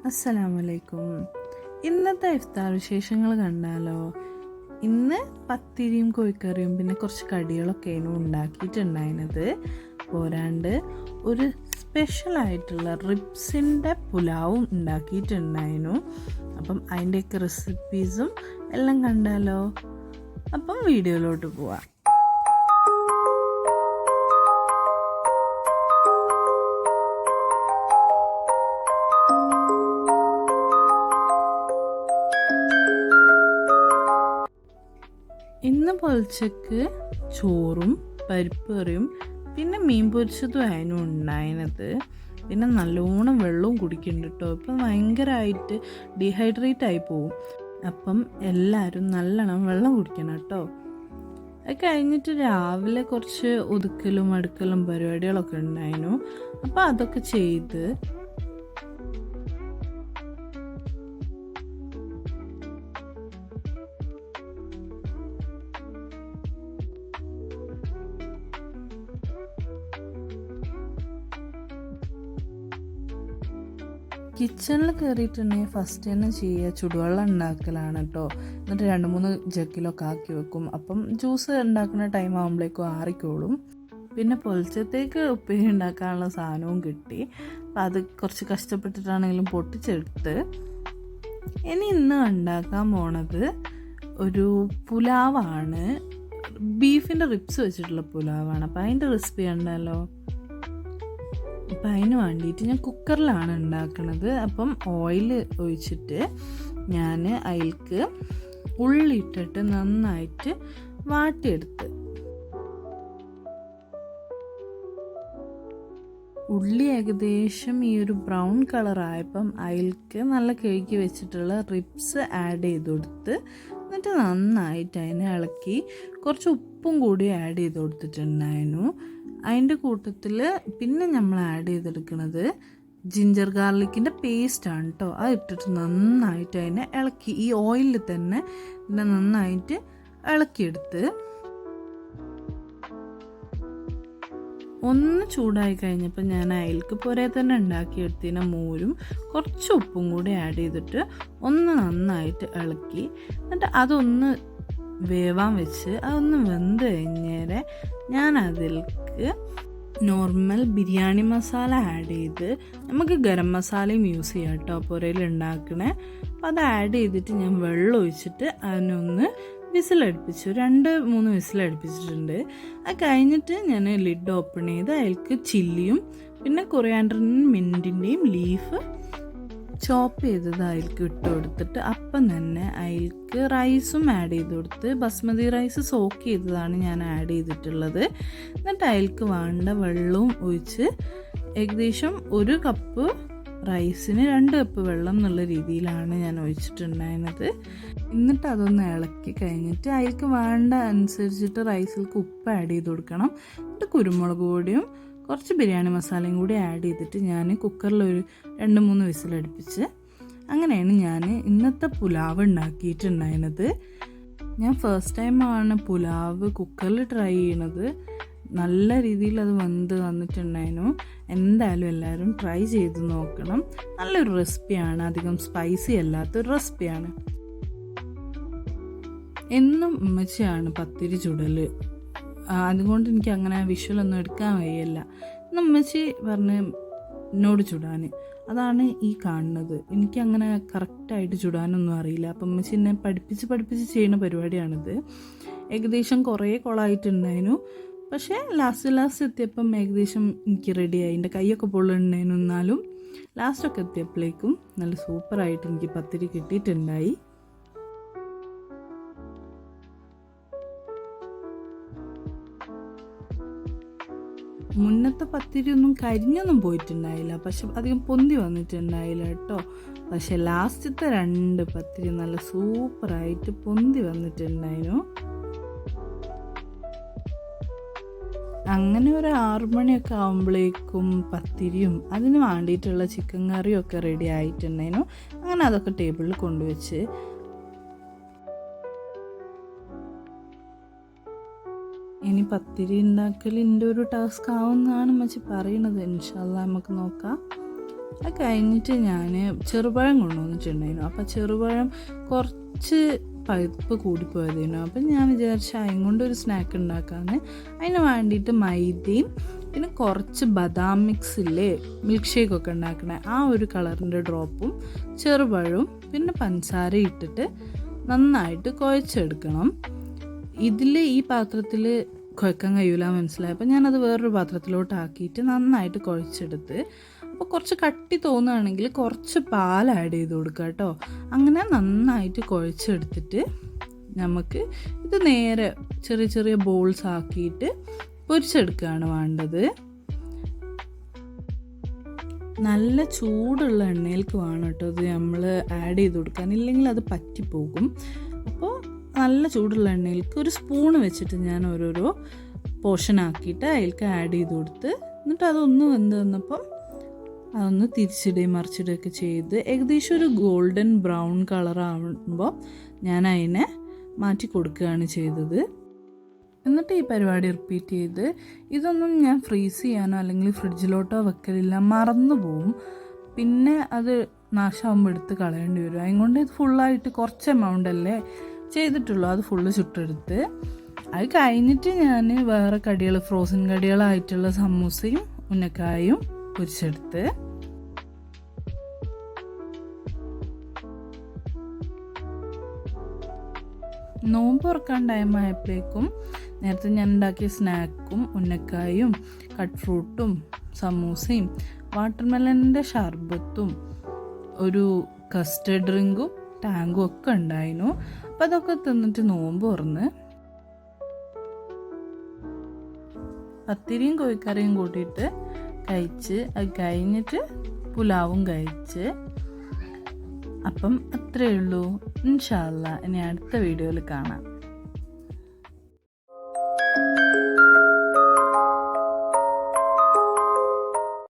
അസ്സലാമലൈക്കും. ഇന്നത്തെ ഇഫ്താർ വിശേഷങ്ങൾ കണ്ടാലോ? ഇന്ന് പത്തിരിയും കോഴിക്കറിയും പിന്നെ കുറച്ച് കടികളൊക്കെയാണ് ഉണ്ടാക്കിയിട്ടുണ്ടായിരുന്നത്. പോരാണ്ട് ഒരു സ്പെഷ്യലായിട്ടുള്ള റിബ്സിൻ്റെ പുലാവും ഉണ്ടാക്കിയിട്ടുണ്ടായിരുന്നു. അപ്പം അതിൻ്റെയൊക്കെ റെസിപ്പീസും എല്ലാം കണ്ടാലോ? അപ്പം വീഡിയോയിലോട്ട് പോവാം. ഇന്ന് പൊലച്ചക്ക് ചോറും പരിപ്പ് കറിയും പിന്നെ മീൻ പൊരിച്ചതും ആയിരുന്നു ഉണ്ടായിരുന്നത്. പിന്നെ നല്ലോണം വെള്ളവും കുടിക്കുന്നുണ്ട് കേട്ടോ. ഇപ്പം ഭയങ്കരമായിട്ട് ഡീഹൈഡ്രേറ്റ് ആയി പോവും. അപ്പം എല്ലാവരും നല്ലോണം വെള്ളം കുടിക്കണം കേട്ടോ. അത് കഴിഞ്ഞിട്ട് രാവിലെ കുറച്ച് ഒതുക്കലും അടുക്കലും പരിപാടികളൊക്കെ ഉണ്ടായിരുന്നു. അപ്പം അതൊക്കെ ചെയ്ത് കിച്ചണിൽ കയറിയിട്ടുണ്ടെങ്കിൽ ഫസ്റ്റ് തന്നെ ചെയ്യുക ചുടുവെള്ളം ഉണ്ടാക്കലാണ് കേട്ടോ. എന്നിട്ട് 2-3 ജഗ്ഗിലൊക്കെ ആക്കി വെക്കും. അപ്പം ജ്യൂസ് ഉണ്ടാക്കുന്ന ടൈം ആകുമ്പോഴേക്കും ആറിക്കോളും. പിന്നെ പൊലച്ചത്തേക്ക് ഉപ്പേരി ഉണ്ടാക്കാനുള്ള സാധനവും കിട്ടി. അപ്പം അത് കുറച്ച് കഷ്ടപ്പെട്ടിട്ടാണെങ്കിലും പൊട്ടിച്ചെടുത്ത്. ഇന്ന് ഉണ്ടാക്കാൻ പോണത് ഒരു പുലാവാണ്. ബീഫിൻ്റെ റിബ്സ് വെച്ചിട്ടുള്ള പുലാവാണ്. അപ്പം അതിൻ്റെ റെസിപ്പി ഉണ്ടല്ലോ. അപ്പം അതിന് വേണ്ടിയിട്ട് ഞാൻ കുക്കറിലാണ് ഉണ്ടാക്കുന്നത്. അപ്പം ഓയിൽ ഒഴിച്ചിട്ട് ഞാൻ അതിലേക്ക് ഉള്ളി ഇട്ടിട്ട് നന്നായിട്ട് വാട്ടിയെടുത്ത്. ഉള്ളി ഏകദേശം ഈ ഒരു ബ്രൗൺ കളറായപ്പം അതിലേക്ക് നല്ല കഴുകി വെച്ചിട്ടുള്ള റിബ്സ് ആഡ് ചെയ്ത് കൊടുത്ത് എന്നിട്ട് നന്നായിട്ട് അതിനെ ഇളക്കി കുറച്ച് ഉപ്പും കൂടി ആഡ് ചെയ്ത് കൊടുത്തിട്ടുണ്ടായിരുന്നു. അതിൻ്റെ കൂട്ടത്തിൽ പിന്നെ നമ്മൾ ആഡ് ചെയ്തെടുക്കുന്നത് ജിഞ്ചർ ഗാർലിക്കിൻ്റെ പേസ്റ്റാണ് കേട്ടോ. അത് ഇട്ടിട്ട് നന്നായിട്ട് അതിനെ ഇളക്കി ഈ ഓയിലിൽ തന്നെ ഇതിനെ നന്നായിട്ട് ഇളക്കിയെടുത്ത് ഒന്ന് ചൂടായി കഴിഞ്ഞപ്പോൾ ഞാൻ അതിലേക്ക് പുറേ തന്നെ ഉണ്ടാക്കിയെടുത്തതിന് മോരും കുറച്ച് ഉപ്പും കൂടി ആഡ് ചെയ്തിട്ട് ഒന്ന് നന്നായിട്ട് ഇളക്കി എന്നിട്ട് അതൊന്ന് വേവാൻ വെച്ച് അതൊന്ന് വെന്ത് കഴിഞ്ഞേരെ ഞാൻ അതിലേക്ക് നോർമൽ ബിരിയാണി മസാല ആഡ് ചെയ്ത് നമുക്ക് ഗരം മസാലയും യൂസ് ചെയ്യാം കേട്ടോ പുരയിൽ ഉണ്ടാക്കണേ. അപ്പം അത് ആഡ് ചെയ്തിട്ട് ഞാൻ വെള്ളം ഒഴിച്ചിട്ട് അതിനൊന്ന് വിസിലടുപ്പിച്ചു. 2-3 വിസിലടുപ്പിച്ചിട്ടുണ്ട്. അത് കഴിഞ്ഞിട്ട് ഞാൻ ലിഡ് ഓപ്പൺ ചെയ്ത് അതിലേക്ക് ചില്ലിയും പിന്നെ കൊറിയാൻഡറിൻ്റെയും മിൻറ്റിൻ്റെയും ലീഫ് ചോപ്പ് ചെയ്തത് അതിലേക്ക് ഇട്ട് കൊടുത്തിട്ട് അപ്പം തന്നെ അതിലേക്ക് റൈസും ആഡ് ചെയ്ത് കൊടുത്ത് ബസ്മതി റൈസ് സോക്ക് ചെയ്തതാണ് ഞാൻ ആഡ് ചെയ്തിട്ടുള്ളത്. എന്നിട്ട് അതിലേക്ക് വേണ്ട വെള്ളവും ഒഴിച്ച് ഏകദേശം 1 കപ്പ് റൈസിന് 2 കപ്പ് വെള്ളം എന്നുള്ള രീതിയിലാണ് ഞാൻ ഒഴിച്ചിട്ടുണ്ടായിരുന്നത്. എന്നിട്ട് അതൊന്ന് ഇളക്കി കഴിഞ്ഞിട്ട് അതിലേക്ക് വേണ്ട അനുസരിച്ചിട്ട് റൈസിലേക്ക് ഉപ്പ് ആഡ് ചെയ്ത് കൊടുക്കണം. എന്നിട്ട് കുരുമുളക് പൊടിയും കുറച്ച് ബിരിയാണി മസാലയും കൂടി ആഡ് ചെയ്തിട്ട് ഞാൻ കുക്കറിൽ ഒരു 2-3 വിസിലടുപ്പിച്ച് അങ്ങനെയാണ് ഞാൻ ഇന്നത്തെ പുലാവ് ഉണ്ടാക്കിയിട്ടുണ്ടായിരുന്നത്. ഞാൻ ഫസ്റ്റ് ടൈമാണ് പുലാവ് കുക്കറിൽ ട്രൈ ചെയ്യണത്. നല്ല രീതിയിൽ അത് വന്നിട്ടുണ്ടായിരുന്നു. എന്തായാലും എല്ലാവരും ട്രൈ ചെയ്ത് നോക്കണം. നല്ലൊരു റെസിപ്പിയാണ്, അധികം സ്പൈസി അല്ലാത്തൊരു റെസിപ്പിയാണ്. എന്നും ഉമ്മച്ചിയാണ് പത്തിരി ചുടൽ. അതുകൊണ്ട് എനിക്ക് അങ്ങനെ വിഷ്വലൊന്നും എടുക്കാൻ വയ്യല്ല. ഉമ്മച്ചി പറഞ്ഞ് എന്നോട് ചുടാൻ, അതാണ് ഈ കാണുന്നത്. എനിക്കങ്ങനെ കറക്റ്റായിട്ട് ചുടാനൊന്നും അറിയില്ല. അപ്പം ഉമ്മച്ചി എന്നെ പഠിപ്പിച്ച് ചെയ്യുന്ന പരിപാടിയാണിത്. ഏകദേശം കുറേ കുളമായിട്ടുണ്ടായിരുന്നു. പക്ഷേ ലാസ്റ്റ് എത്തിയപ്പം ഏകദേശം എനിക്ക് റെഡിയായി. എൻ്റെ കൈയൊക്കെ പൊള്ളുണ്ടായിരുന്നു. എന്നാലും ലാസ്റ്റൊക്കെ എത്തിയപ്പോഴേക്കും നല്ല സൂപ്പറായിട്ട് എനിക്ക് പത്തിരി കിട്ടിയിട്ടുണ്ടായി. മുന്നത്തെ പത്തിരി ഒന്നും കരിഞ്ഞൊന്നും പോയിട്ടുണ്ടായില്ല, പക്ഷെ അധികം പൊന്തി വന്നിട്ടുണ്ടായില്ല കേട്ടോ. പക്ഷെ ലാസ്റ്റത്തെ 2 പത്തിരി നല്ല സൂപ്പറായിട്ട് പൊന്തി വന്നിട്ടുണ്ടായിരുന്നു. അങ്ങനെ ഒരു 6 മണിയൊക്കെ ആകുമ്പോഴേക്കും പത്തിരിയും അതിന് വേണ്ടിയിട്ടുള്ള ചിക്കൻ കറിയും ഒക്കെ റെഡി ആയിട്ടുണ്ടായിരുന്നു. അങ്ങനെ അതൊക്കെ ടേബിളിൽ കൊണ്ടുവച്ച് ഇനി പത്തിരി ഉണ്ടാക്കൽ എൻ്റെ ഒരു ടാസ്ക് ആവുമെന്നാണ് മച്ചി പറയണത്. ഇൻഷാ അല്ലാഹ് നമുക്ക് നോക്കാം. അത് കഴിഞ്ഞിട്ട് ഞാൻ ചെറുപഴം കൊണ്ടുവന്നിട്ടുണ്ടായിരുന്നു. അപ്പോൾ ചെറുപഴം കുറച്ച് പഴുപ്പ് കൂടിപ്പോയതിനു. അപ്പം ഞാൻ വിചാരിച്ചു അതിന് കൊണ്ടൊരു സ്നാക്ക് ഉണ്ടാക്കാമെന്ന്. അതിന് വേണ്ടിയിട്ട് മൈദയും പിന്നെ കുറച്ച് ബദാം മിക്സില്ലേ മിൽക്ക് ഷേക്കൊക്കെ ഉണ്ടാക്കണേ ആ ഒരു കളറിൻ്റെ ഡ്രോപ്പും ചെറുപഴവും പിന്നെ പഞ്ചസാര ഇട്ടിട്ട് നന്നായിട്ട് കുഴച്ചെടുക്കണം. ഇതിൽ ഈ പാത്രത്തിൽ കുഴക്കാൻ കഴിയില്ല മനസ്സിലായി. അപ്പോൾ ഞാനത് വേറൊരു പാത്രത്തിലോട്ട് ആക്കിയിട്ട് നന്നായിട്ട് കുഴച്ചെടുത്ത്. അപ്പോൾ കുറച്ച് കട്ടി തോന്നുകയാണെങ്കിൽ കുറച്ച് പാൽ ആഡ് ചെയ്ത് കൊടുക്കുക കേട്ടോ. അങ്ങനെ നന്നായിട്ട് കുഴച്ചെടുത്തിട്ട് നമുക്ക് ഇത് നേരെ ചെറിയ ചെറിയ ബോൾസ് ആക്കിയിട്ട് പൊരിച്ചെടുക്കുകയാണ് വേണ്ടത്. നല്ല ചൂടുള്ള എണ്ണയിലേക്ക് വേണം കേട്ടോ ഇത് നമ്മൾ ആഡ് ചെയ്ത് കൊടുക്കാൻ, ഇല്ലെങ്കിൽ അത് പറ്റിപ്പോകും. അപ്പോൾ നല്ല ചൂടുള്ള എണ്ണയിലേക്ക് ഒരു സ്പൂണ് വെച്ചിട്ട് ഞാൻ ഓരോരോ പോർഷൻ ആക്കിയിട്ട് അതിലേക്ക് ആഡ് ചെയ്ത് കൊടുത്ത്, എന്നിട്ട് അതൊന്ന് വെന്ത് വന്നപ്പം അതൊന്ന് തിരിച്ചിടുകയും മറിച്ചിടുകയൊക്കെ ചെയ്ത് ഏകദേശം ഒരു ഗോൾഡൻ ബ്രൗൺ കളറാകുമ്പോൾ ഞാൻ അതിനെ മാറ്റി കൊടുക്കുകയാണ് ചെയ്തത്. എന്നിട്ട് ഈ പരിപാടി റിപ്പീറ്റ് ചെയ്ത് ഇതൊന്നും ഞാൻ ഫ്രീസ് ചെയ്യാനോ അല്ലെങ്കിൽ ഫ്രിഡ്ജിലോട്ടോ വെക്കലില്ല, മറന്നു പോവും. പിന്നെ അത് നാശമാകുമ്പോൾ എടുത്ത് കളയേണ്ടി വരും. അതുകൊണ്ട് ഇത് ഫുള്ളായിട്ട് കുറച്ച് എമൗണ്ട് അല്ലേ ചെയ്തിട്ടുള്ളൂ, അത് ഫുള്ള് ചുട്ടെടുത്ത്. അത് കഴിഞ്ഞിട്ട് ഞാൻ വേറെ കടികൾ ഫ്രോസൺ കടികളായിട്ടുള്ള സമൂസയും ഉന്നക്കായും പൊരിച്ചെടുത്ത്. നോമ്പ് തുറക്കാൻ ടൈമായപ്പോഴേക്കും നേരത്തെ ഞാൻ ഉണ്ടാക്കിയ സ്നാക്കും ഉന്നക്കായും കട്ട് ഫ്രൂട്ടും സമൂസയും വാട്ടർമെലണിൻ്റെ ഷർബത്തും ഒരു കസ്റ്റർഡ് ഡ്രിങ്കും ടാങ്കും ഒക്കെ ഉണ്ടായിരുന്നു. അപ്പം അതൊക്കെ തിന്നിട്ട് നോമ്പ് തുറന്ന് പത്തിരിയും കോഴിക്കറിയും കൂട്ടിയിട്ട് കഴിച്ച് അത് കഴിഞ്ഞിട്ട് പുലാവും കഴിച്ച്. അപ്പം അത്രയേ ഉള്ളൂ. ഇൻഷാ അല്ലാ ഇനി അടുത്ത വീഡിയോയിൽ കാണാം.